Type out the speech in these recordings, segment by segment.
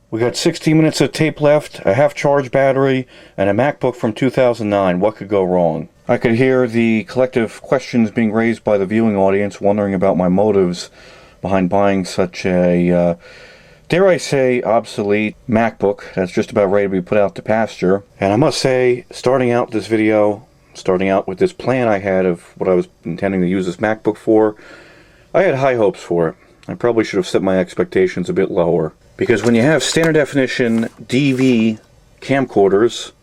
We got 16 minutes of tape left, a half-charged battery, and a MacBook from 2009. What could go wrong? I could hear the collective questions being raised by the viewing audience, wondering about my motives behind buying such a, dare I say, obsolete MacBook that's just about ready to be put out to pasture. And I must say, starting out this video, starting out with this plan I had of what I was intending to use this MacBook for, I had high hopes for it. I probably should have set my expectations a bit lower. Because when you have standard definition DV camcorders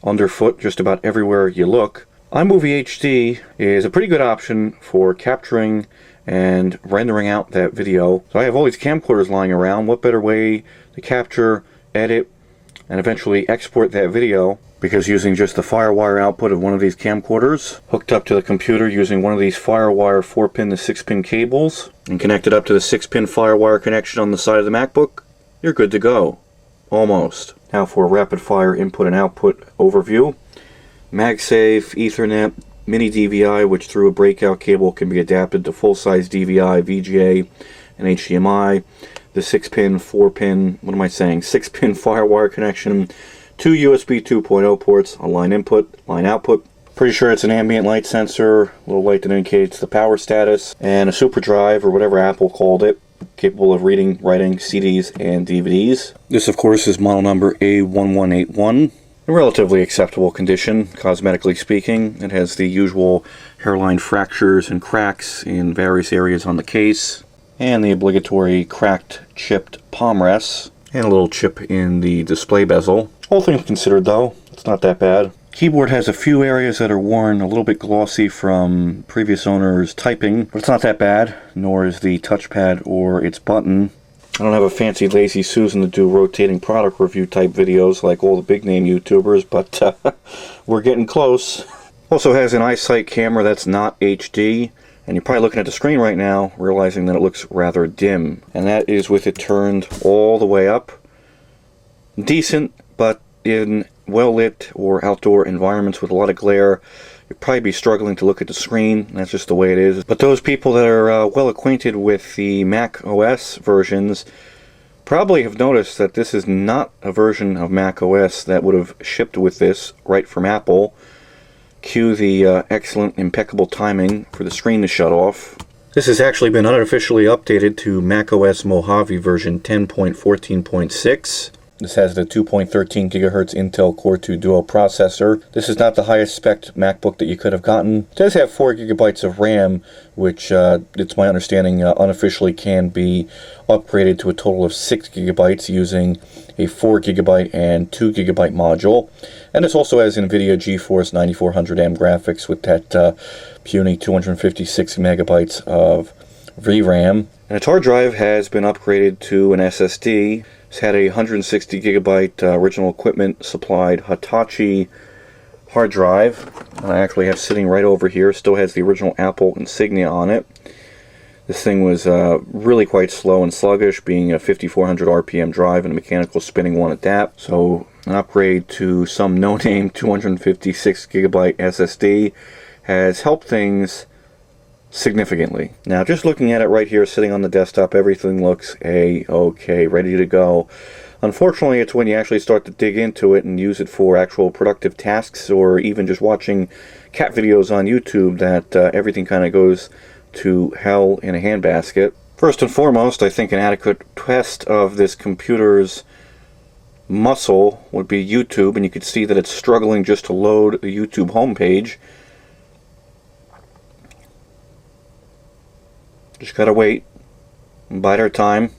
underfoot just about everywhere you look, iMovie HD is a pretty good option for capturing and rendering out that video. So I have all these camcorders lying around. What better way to capture, edit, and eventually export that video? Because using just the FireWire output of one of these camcorders, hooked up to the computer using one of these FireWire 4-pin to 6-pin cables, and connected up to the 6-pin FireWire connection on the side of the MacBook, you're good to go. Almost. Now for a rapid-fire input and output overview. MagSafe, Ethernet, Mini DVI, which through a breakout cable can be adapted to full-size DVI, VGA, and HDMI. The 6-pin, 4-pin, 6-pin FireWire connection. 2 USB 2.0 ports, a line input, line output. Pretty sure it's an ambient light sensor, a little light that indicates the power status, and a super drive, or whatever Apple called it, capable of reading, writing CDs and DVDs. This, of course, is model number A1181. In relatively acceptable condition, cosmetically speaking. It has the usual hairline fractures and cracks in various areas on the case, and the obligatory cracked, chipped palm rests, and a little chip in the display bezel. All things considered, though, it's not that bad. Keyboard has a few areas that are worn, a little bit glossy from previous owners' typing, but it's not that bad, nor is the touchpad or its button. I don't have a fancy Lazy Susan to do rotating product review type videos like all the big name YouTubers, but we're getting close. Also has an iSight camera that's not HD, and you're probably looking at the screen right now realizing that it looks rather dim, and that is with it turned all the way up. Decent, but in well-lit or outdoor environments with a lot of glare, you'd probably be struggling to look at the screen. That's just the way it is. But those people that are well acquainted with the Mac OS versions probably have noticed that this is not a version of Mac OS that would have shipped with this right from Apple. Cue the excellent, impeccable timing for the screen to shut off. This has actually been unofficially updated to Mac OS Mojave version 10.14.6. This has the 2.13 GHz Intel Core 2 Duo processor. This is not the highest spec MacBook that you could have gotten. It does have 4 GB of RAM, which it's my understanding unofficially can be upgraded to a total of 6 GB using a 4 GB and 2 GB module. And this also has NVIDIA GeForce 9400M graphics with that puny 256 megabytes of VRAM. And its hard drive has been upgraded to an SSD. It's had a 160 gigabyte original equipment supplied Hitachi hard drive. I actually have sitting right over here. Still has the original Apple insignia on it. This thing was really quite slow and sluggish, being a 5400 RPM drive and a mechanical spinning one at that. So an upgrade to some no-name 256 gigabyte SSD has helped things significantly. Now, just looking at it right here, sitting on the desktop, everything looks A-okay, ready to go. Unfortunately, it's when you actually start to dig into it and use it for actual productive tasks, or even just watching cat videos on YouTube, that everything kind of goes to hell in a handbasket. First and foremost, I think an adequate test of this computer's muscle would be YouTube, and you can see that it's struggling just to load the YouTube homepage. Just gotta wait and bide our time.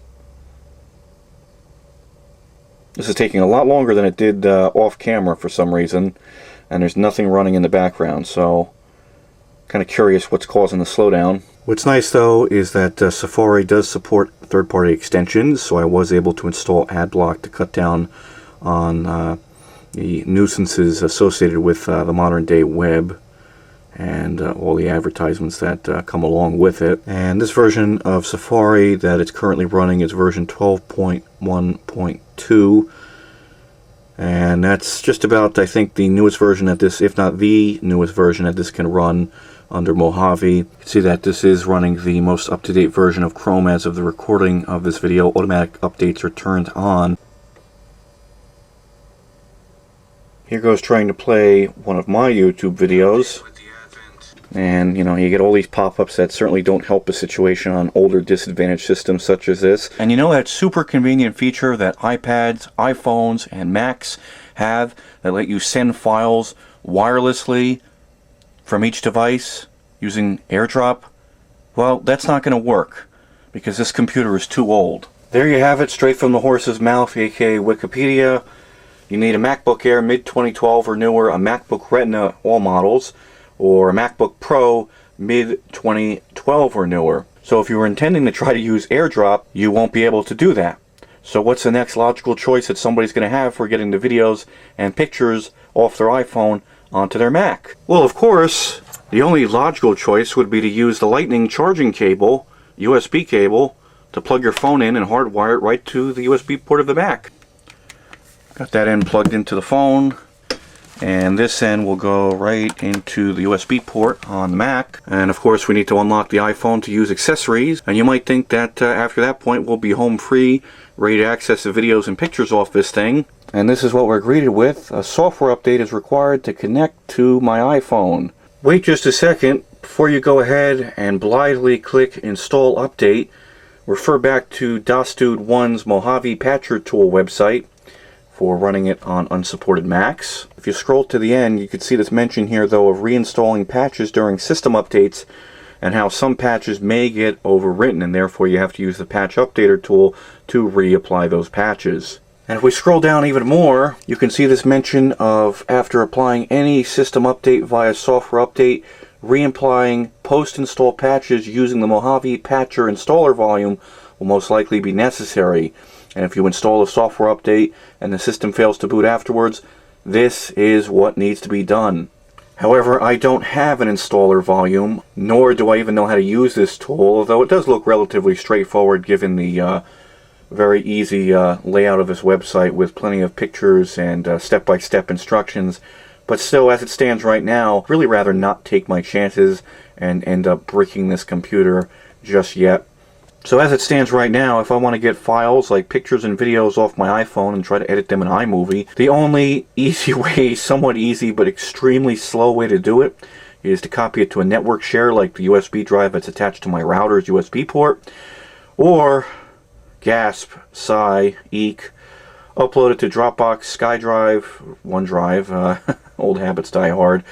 This is taking a lot longer than it did off camera for some reason, and there's nothing running in the background, so kind of curious what's causing the slowdown. What's nice though is that Safari does support third-party extensions, so I was able to install AdBlock to cut down on the nuisances associated with the modern day web and all the advertisements that come along with it. And this version of Safari that it's currently running is version 12.1.2, and that's just about, I think, the newest version that this, if not the newest version that this can run under Mojave. You can see that this is running the most up-to-date version of Chrome as of the recording of this video. Automatic updates are turned on. Here goes trying to play one of my YouTube videos. And, you know, you get all these pop-ups that certainly don't help the situation on older disadvantaged systems such as this. And you know that super convenient feature that iPads, iPhones, and Macs have that let you send files wirelessly from each device using AirDrop? Well, that's not going to work because this computer is too old. There you have it, straight from the horse's mouth, aka Wikipedia. You need a MacBook Air mid-2012 or newer, a MacBook Retina, all models, or a MacBook Pro mid-2012 or newer. So if you were intending to try to use AirDrop, you won't be able to do that. So what's the next logical choice that somebody's going to have for getting the videos and pictures off their iPhone onto their Mac? Well, of course, the only logical choice would be to use the Lightning charging cable, USB cable, to plug your phone in and hardwire it right to the USB port of the Mac. Got that end plugged into the phone, and this end will go right into the USB port on the Mac. And of course we need to unlock the iPhone to use accessories, and you might think that after that point we'll be home free, ready to access the videos and pictures off this thing. And this is what we're greeted with. A software update is required to connect to my iPhone. Wait just a second. Before you go ahead and blithely click Install Update, refer back to DasDude1's Mojave Patcher Tool website for running it on unsupported Macs. If you scroll to the end, you can see this mention here though of reinstalling patches during system updates and how some patches may get overwritten, and therefore you have to use the patch updater tool to reapply those patches. And if we scroll down even more, you can see this mention of after applying any system update via software update, reapplying post-install patches using the Mojave Patcher installer volume will most likely be necessary. And if you install a software update and the system fails to boot afterwards, this is what needs to be done. However, I don't have an installer volume, nor do I even know how to use this tool, although it does look relatively straightforward given the very easy layout of this website with plenty of pictures and step-by-step instructions. But still, as it stands right now, really rather not take my chances and end up breaking this computer just yet. So as it stands right now, if I want to get files like pictures and videos off my iPhone and try to edit them in iMovie, the only easy way, somewhat easy but extremely slow way to do it, is to copy it to a network share like the USB drive that's attached to my router's USB port, or gasp, sigh, eek, upload it to Dropbox, SkyDrive, OneDrive, old habits die hard,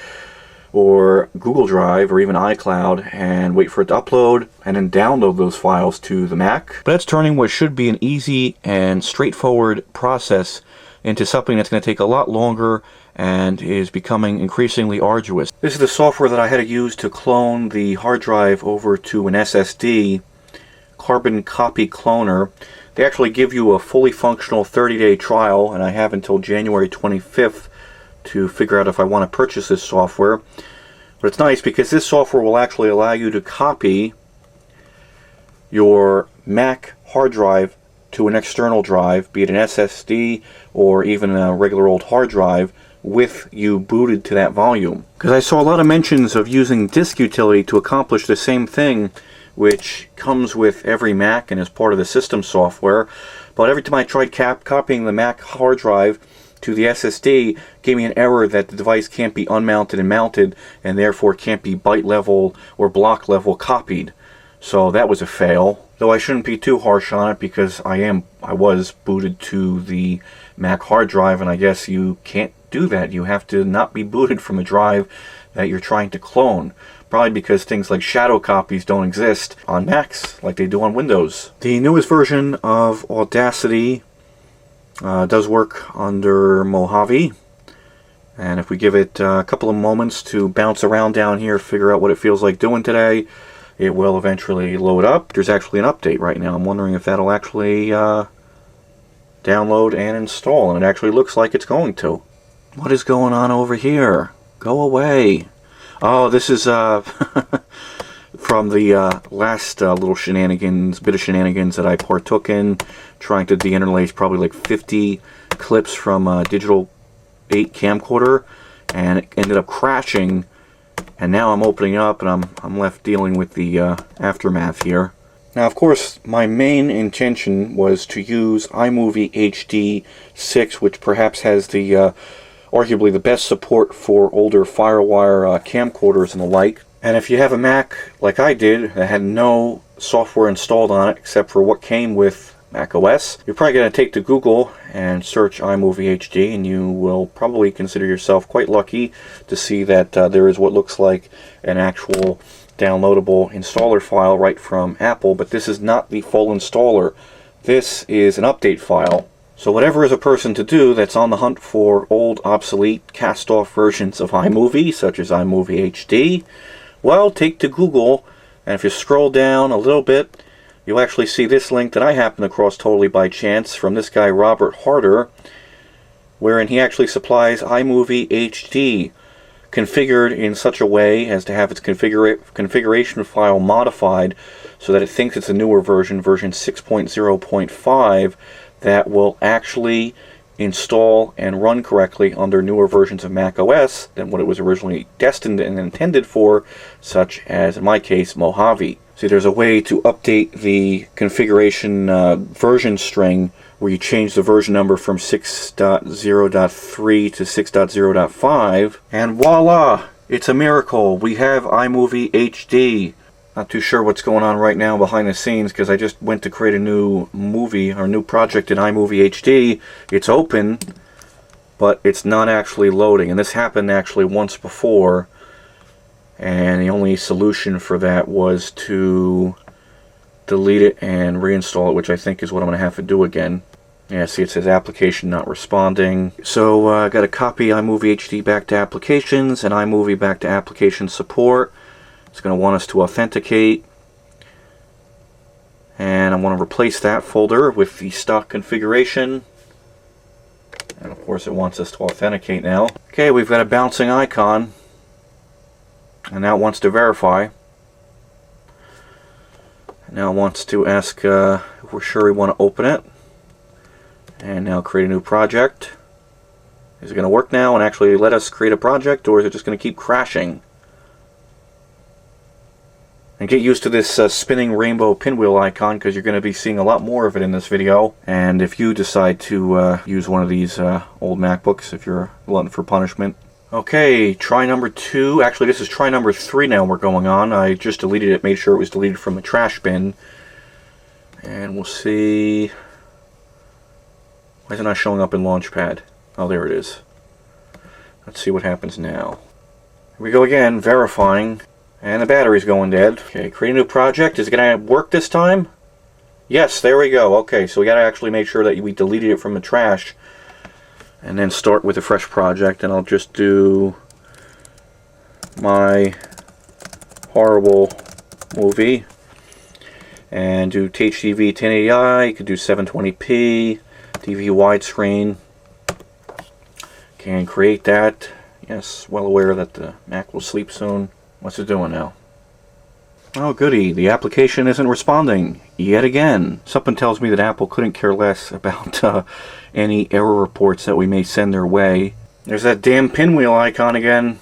or Google Drive, or even iCloud, and wait for it to upload, and then download those files to the Mac. But that's turning what should be an easy and straightforward process into something that's going to take a lot longer and is becoming increasingly arduous. This is the software that I had to use to clone the hard drive over to an SSD, Carbon Copy Cloner. They actually give you a fully functional 30-day trial, and I have until January 25th to figure out if I want to purchase this software. But it's nice because this software will actually allow you to copy your Mac hard drive to an external drive, be it an SSD or even a regular old hard drive, with you booted to that volume. Because I saw a lot of mentions of using disk utility to accomplish the same thing, which comes with every Mac and is part of the system software. But every time I tried copying the Mac hard drive to the SSD, gave me an error that the device can't be unmounted and mounted, and therefore can't be byte level or block level copied. So that was a fail. Though I shouldn't be too harsh on it because I was booted to the Mac hard drive, and I guess you can't do that. You have to not be booted from a drive that you're trying to clone. Probably because things like shadow copies don't exist on Macs like they do on Windows. The newest version of Audacity does work under Mojave, and if we give it a couple of moments to bounce around down here, figure out what it feels like doing today, it will eventually load up. There's actually an update right now. I'm wondering if that'll actually download and install, and it actually looks like it's going to. What is going on over here? Go away. Oh, this is from the last little bit of shenanigans that I partook in, trying to deinterlace probably like 50 clips from a Digital 8 camcorder, and it ended up crashing, and now I'm opening up and I'm left dealing with the aftermath here. Now, of course, my main intention was to use iMovie HD 6, which perhaps has the arguably the best support for older FireWire camcorders and the like. And if you have a Mac like I did that had no software installed on it except for what came with macOS, you're probably going to take to Google and search iMovie HD, and you will probably consider yourself quite lucky to see that there is what looks like an actual downloadable installer file right from Apple, but this is not the full installer. This is an update file. So whatever is a person to do that's on the hunt for old, obsolete, cast-off versions of iMovie, such as iMovie HD, well, take to Google, and if you scroll down a little bit, you'll actually see this link that I happened across totally by chance from this guy Robert Harder, wherein he actually supplies iMovie HD configured in such a way as to have its configuration file modified so that it thinks it's a newer version, version 6.0.5, that will actually install and run correctly under newer versions of macOS than what it was originally destined and intended for, such as, in my case, Mojave. See, there's a way to update the configuration version string where you change the version number from 6.0.3 to 6.0.5, and voila! It's a miracle. We have iMovie HD. Not too sure what's going on right now behind the scenes because I just went to create a new movie or new project in iMovie HD. It's open, but it's not actually loading. And this happened actually once before. And the only solution for that was to delete it and reinstall it, which I think is what I'm going to have to do again. Yeah, see, it says application not responding. So I got to copy iMovie HD back to applications and iMovie back to application support. It's going to want us to authenticate, and I want to replace that folder with the stock configuration, and of course it wants us to authenticate now. Okay, we've got a bouncing icon, and now it wants to verify. Now it wants to ask if we're sure we want to open it, and now create a new project. Is it going to work now and actually let us create a project, or is it just going to keep crashing? And get used to this spinning rainbow pinwheel icon because you're going to be seeing a lot more of it in this video. And if you decide to use one of these old MacBooks, if you're glutton for punishment. Okay, try number 2. Actually, this is try number 3 now we're going on. I just deleted it, made sure it was deleted from the trash bin. And we'll see. Why is it not showing up in Launchpad? Oh, there it is. Let's see what happens now. Here we go again, verifying. And the battery's going dead. Okay, create a new project. Is it going to work this time? Yes, there we go. Okay, so we got to actually make sure that we deleted it from the trash. And then start with a fresh project. And I'll just do my horrible movie. And do HDV 1080i. You could do 720p. TV widescreen. Can create that. Yes, well aware that the Mac will sleep soon. What's it doing now? Oh goody, the application isn't responding yet again. Something tells me that Apple couldn't care less about any error reports that we may send their way. There's that damn pinwheel icon again.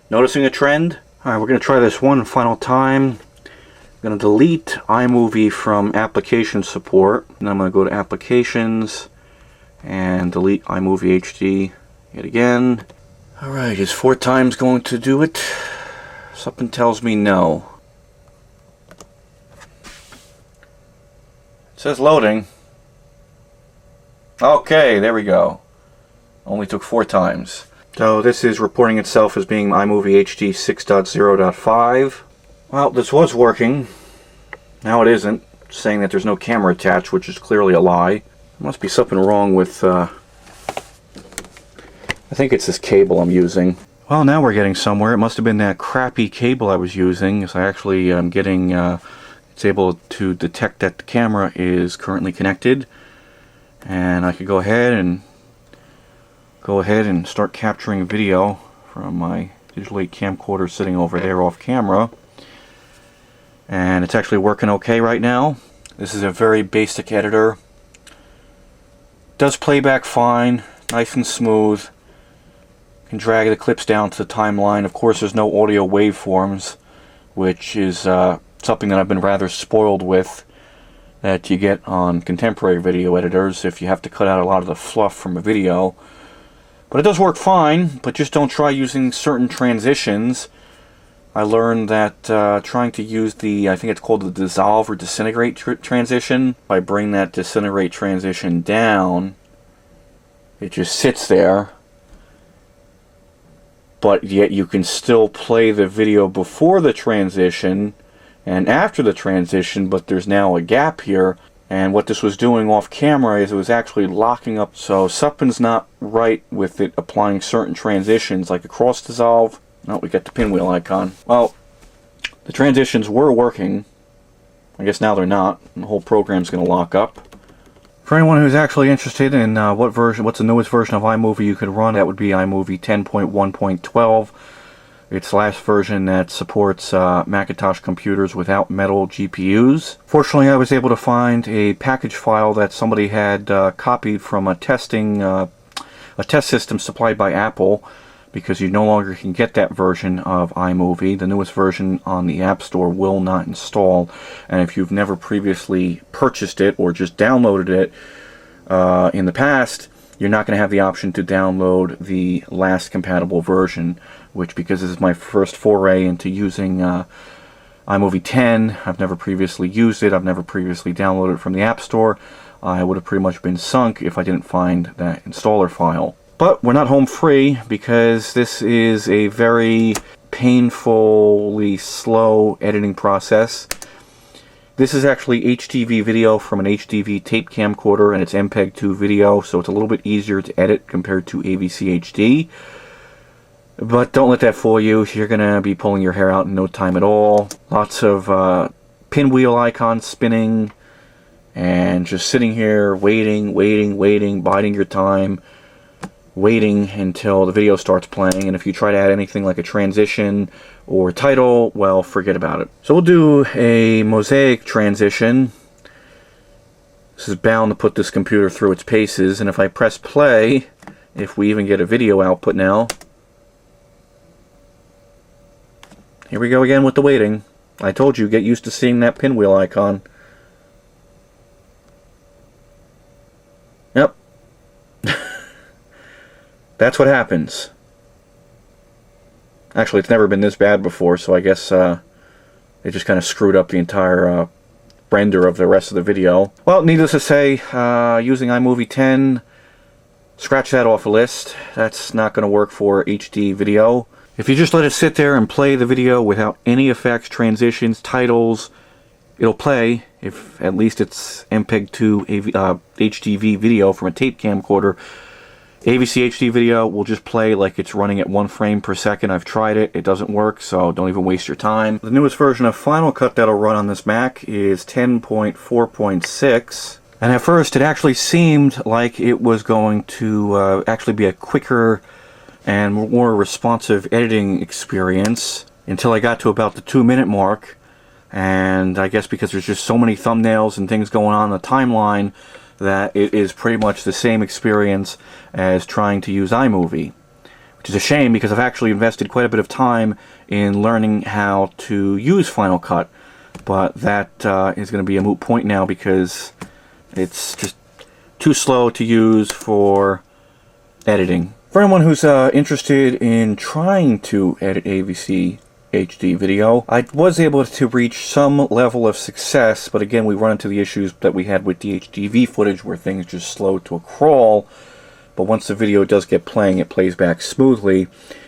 Noticing a trend? Alright, we're going to try this one final time. I'm going to delete iMovie from application support. And I'm going to go to applications and delete iMovie HD yet again. Alright, is 4 times going to do it? Something tells me no. It says loading. Okay, there we go. Only took 4 times. So this is reporting itself as being iMovie HD 6.0.5. Well, this was working. Now it isn't. It's saying that there's no camera attached, which is clearly a lie. There must be something wrong with... I think it's this cable I'm using. Well, now we're getting somewhere. It must have been that crappy cable I was using. So I actually am getting... it's able to detect that the camera is currently connected. And I could go ahead and start capturing video from my digital 8 camcorder sitting over there off camera. And it's actually working okay right now. This is a very basic editor. Does playback fine, nice and smooth. Can drag the clips down to the timeline. Of course, there's no audio waveforms, which is something that I've been rather spoiled with, that you get on contemporary video editors if you have to cut out a lot of the fluff from a video. But it does work fine, but just don't try using certain transitions. I learned that trying to use the, I think it's called the dissolve or disintegrate transition, if I bring that disintegrate transition down, it just sits there. But yet you can still play the video before the transition and after the transition, but there's now a gap here. And what this was doing off camera is it was actually locking up. So something's not right with it applying certain transitions, like a cross dissolve. Oh, we got the pinwheel icon. Well, the transitions were working. I guess now they're not. The whole program's going to lock up. For anyone who's actually interested in what's the newest version of iMovie you could run, that would be iMovie 10.1.12. It's the last version that supports Macintosh computers without metal GPUs. Fortunately, I was able to find a package file that somebody had copied from a test system supplied by Apple, because you no longer can get that version of iMovie. The newest version on the App Store will not install, and if you've never previously purchased it or just downloaded it in the past, you're not going to have the option to download the last compatible version, which, because this is my first foray into using iMovie 10, I've never previously used it, I've never previously downloaded it from the App Store, I would have pretty much been sunk if I didn't find that installer file. But we're not home free, because this is a very painfully slow editing process. This is actually HDV video from an HDV tape camcorder, and it's MPEG-2 video, so it's a little bit easier to edit compared to AVC HD. But don't let that fool you. You're going to be pulling your hair out in no time at all. Lots of pinwheel icons spinning, and just sitting here waiting, biding your time, waiting until the video starts playing. And if you try to add anything like a transition or title, well, forget about it. So we'll do a mosaic transition. This is bound to put this computer through its paces, and if I press play, if we even get a video output now, here we go again with the waiting. I told you, get used to seeing that pinwheel icon. Yep. That's what happens. Actually, it's never been this bad before, so I guess it just kind of screwed up the entire render of the rest of the video. Well, needless to say, using iMovie 10, scratch that off the list. That's not going to work for HD video. If you just let it sit there and play the video without any effects, transitions, titles, it'll play. If at least it's MPEG-2 HDV video from a tape camcorder. AVC HD video will just play like it's running at 1 frame per second. I've tried it. It doesn't work, so don't even waste your time. The newest version of Final Cut that'll run on this Mac is 10.4.6. And at first, it actually seemed like it was going to actually be a quicker and more responsive editing experience until I got to about the 2-minute mark. And I guess because there's just so many thumbnails and things going on in the timeline, that it is pretty much the same experience as trying to use iMovie. Which is a shame, because I've actually invested quite a bit of time in learning how to use Final Cut. But that is going to be a moot point now, because it's just too slow to use for editing. For anyone who's interested in trying to edit AVC HD video, I was able to reach some level of success, but again, we run into the issues that we had with the HDV footage, where things just slow to a crawl. But once the video does get playing, it plays back smoothly.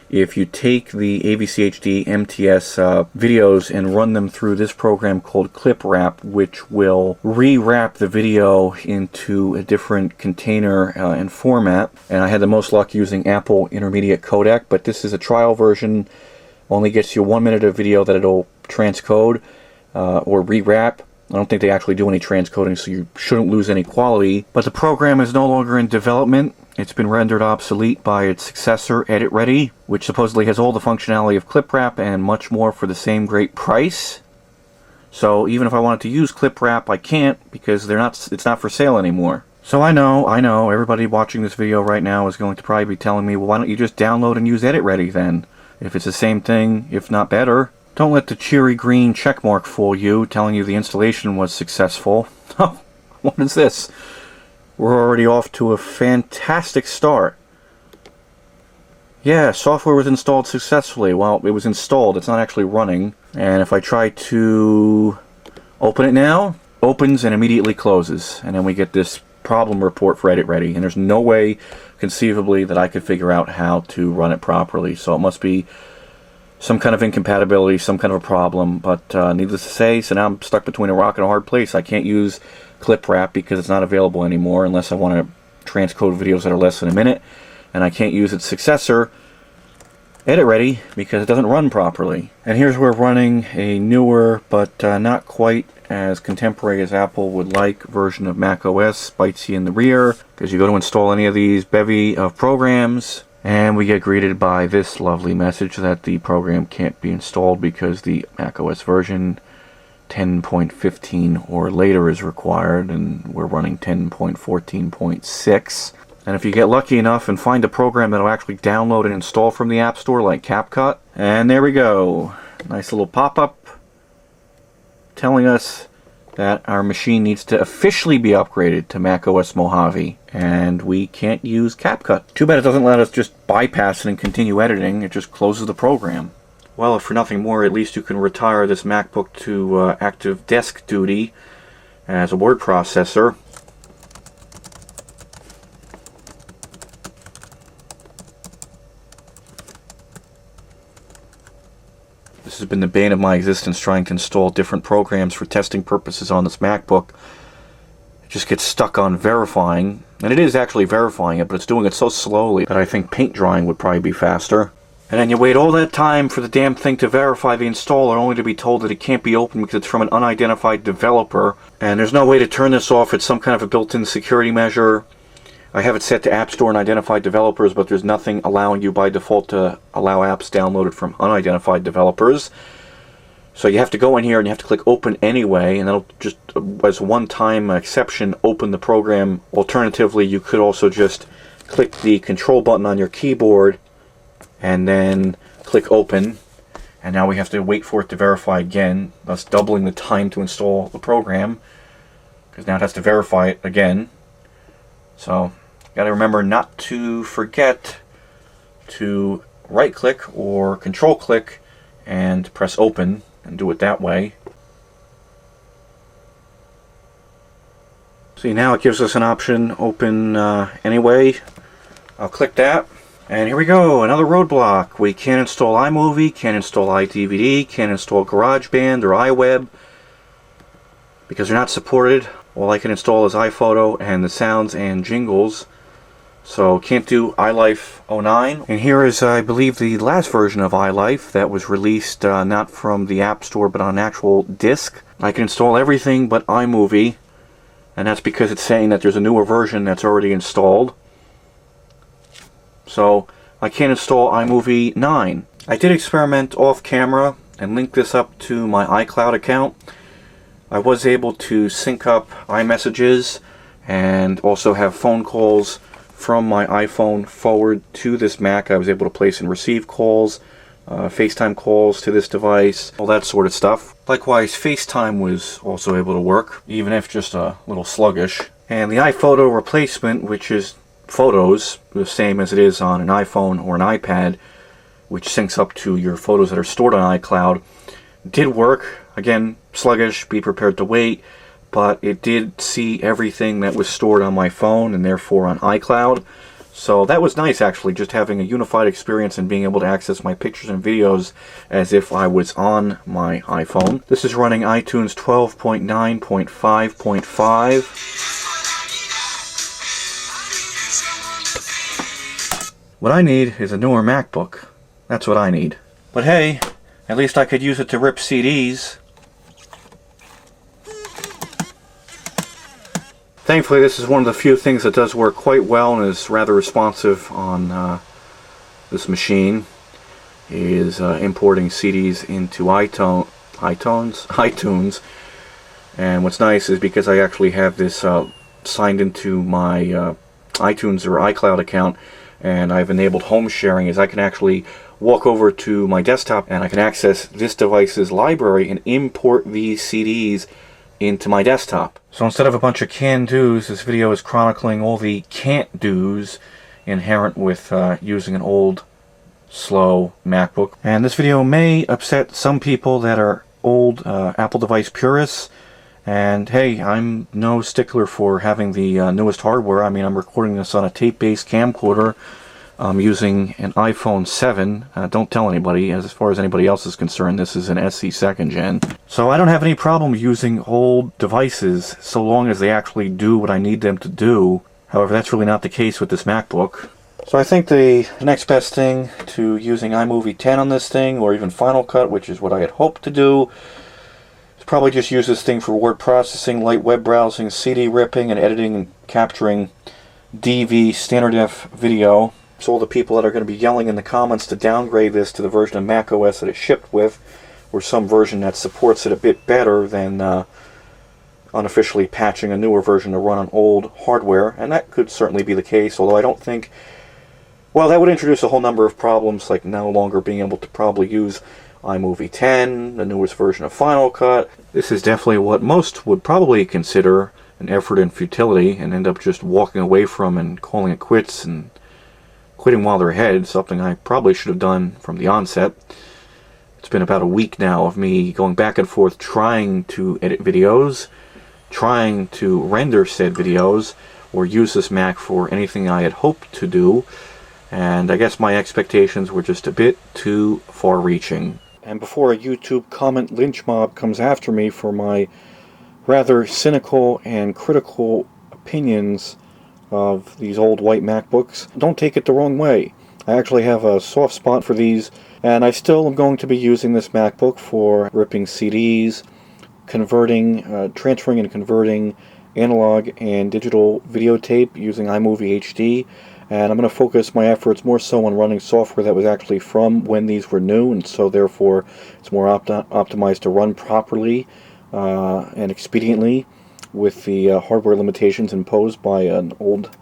If you take the AVC HD MTS videos and run them through this program called Clip Wrap, which will rewrap the video into a different container and format. And I had the most luck using Apple Intermediate Codec, but this is a trial version. Only gets you 1 minute of video that it'll transcode or rewrap. I don't think they actually do any transcoding, so you shouldn't lose any quality. But the program is no longer in development. It's been rendered obsolete by its successor, Edit Ready, which supposedly has all the functionality of Clip Wrap and much more for the same great price. So even if I wanted to use Clip Wrap, I can't, because it's not for sale anymore. So I know, everybody watching this video right now is going to probably be telling me, well, why don't you just download and use Edit Ready then? If it's the same thing, if not better. Don't let the cheery green checkmark fool you, telling you the installation was successful. Oh, what is this? We're already off to a fantastic start. Yeah, software was installed successfully. Well, it was installed, it's not actually running. And if I try to open it now, opens and immediately closes. And then we get this problem report for Edit Ready. And there's no way, conceivably, that I could figure out how to run it properly. So it must be some kind of incompatibility, some kind of a problem. But needless to say, so now I'm stuck between a rock and a hard place. I can't use clip wrap because it's not available anymore unless I want to transcode videos that are less than a minute. And I can't use its successor, Edit Ready, because it doesn't run properly. And here's where running a newer, but not quite as contemporary as Apple would like, version of macOS bites you in the rear, because you go to install any of these bevy of programs, and we get greeted by this lovely message that the program can't be installed because the macOS version 10.15 or later is required, and we're running 10.14.6. And if you get lucky enough and find a program that'll actually download and install from the App Store, like CapCut, and there we go. Nice little pop-up telling us that our machine needs to officially be upgraded to macOS Mojave, and we can't use CapCut. Too bad it doesn't let us just bypass it and continue editing. It just closes the program. Well, if for nothing more, at least you can retire this MacBook to active desk duty as a word processor. This has been the bane of my existence, trying to install different programs for testing purposes on this MacBook. It just gets stuck on verifying, and it is actually verifying it, but it's doing it so slowly that I think paint drying would probably be faster. And then you wait all that time for the damn thing to verify the installer, only to be told that it can't be opened because it's from an unidentified developer. And there's no way to turn this off. It's some kind of a built-in security measure. I have it set to App Store and identified developers, but there's nothing allowing you by default to allow apps downloaded from unidentified developers. So you have to go in here and you have to click Open Anyway, and that'll just, as a one-time exception, open the program. Alternatively, you could also just click the Control button on your keyboard and then click Open. And now we have to wait for it to verify again, thus doubling the time to install the program, because now it has to verify it again. So got to remember not to forget to right click or control click and press open and do it that way. See, now it gives us an option, open anyway. I'll click that, and here we go, another roadblock. We can't install iMovie, can't install iDVD, can't install GarageBand or iWeb because they're not supported. All I can install is iPhoto and the sounds and jingles. So can't do iLife 09. And here is, I believe, the last version of iLife that was released not from the App Store but on an actual disc. I can install everything but iMovie, and that's because it's saying that there's a newer version that's already installed. So I can't install iMovie 9. I did experiment off camera and link this up to my iCloud account. I was able to sync up iMessages and also have phone calls from my iPhone forward to this Mac. I was able to place and receive calls, FaceTime calls to this device, all that sort of stuff. Likewise, FaceTime was also able to work, even if just a little sluggish. And the iPhoto replacement, which is photos, the same as it is on an iPhone or an iPad, which syncs up to your photos that are stored on iCloud, did work. Again, sluggish, be prepared to wait, but it did see everything that was stored on my phone and therefore on iCloud. So that was nice, actually, just having a unified experience and being able to access my pictures and videos as if I was on my iPhone. This is running iTunes 12.9.5.5. What I need is a newer MacBook. That's what I need. But hey, at least I could use it to rip CDs. Thankfully, this is one of the few things that does work quite well and is rather responsive on this machine. Is importing CDs into iTunes. And what's nice is because I actually have this signed into my iTunes or iCloud account, and I've enabled home sharing, is I can actually walk over to my desktop and I can access this device's library and import these CDs into my desktop. So instead of a bunch of can-dos, this video is chronicling all the can't-dos inherent with using an old slow MacBook. And this video may upset some people that are old Apple device purists. And hey, I'm no stickler for having the newest hardware. I mean, I'm recording this on a tape-based camcorder. I'm using an iPhone 7. Don't tell anybody. As far as anybody else is concerned, this is an SE 2nd gen. So I don't have any problem using old devices so long as they actually do what I need them to do. However, that's really not the case with this MacBook. So I think the next best thing to using iMovie 10 on this thing, or even Final Cut, which is what I had hoped to do, is probably just use this thing for word processing, light web browsing, CD ripping, and editing and capturing DV standard def video. So all the people that are going to be yelling in the comments to downgrade this to the version of macOS that it's shipped with, or some version that supports it a bit better than unofficially patching a newer version to run on old hardware, and that could certainly be the case, although I don't think, well, that would introduce a whole number of problems, like no longer being able to probably use iMovie 10, the newest version of Final Cut. This is definitely what most would probably consider an effort in futility and end up just walking away from and calling it quits and quitting while they're ahead, something I probably should have done from the onset. It's been about a week now of me going back and forth trying to edit videos, trying to render said videos, or use this Mac for anything I had hoped to do, and I guess my expectations were just a bit too far-reaching. And before a YouTube comment lynch mob comes after me for my rather cynical and critical opinions of these old white MacBooks, don't take it the wrong way. I actually have a soft spot for these, and I still am going to be using this MacBook for ripping CDs, transferring and converting analog and digital videotape using iMovie HD, and I'm going to focus my efforts more so on running software that was actually from when these were new, and so therefore it's more optimized to run properly and expediently with the hardware limitations imposed by an old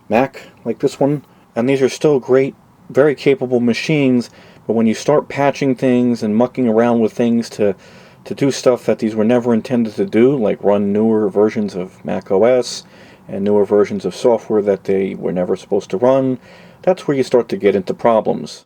Mac like this one. And these are still great, very capable machines, but when you start patching things and mucking around with things to do stuff that these were never intended to do, like run newer versions of macOS and newer versions of software that they were never supposed to run, that's where you start to get into problems.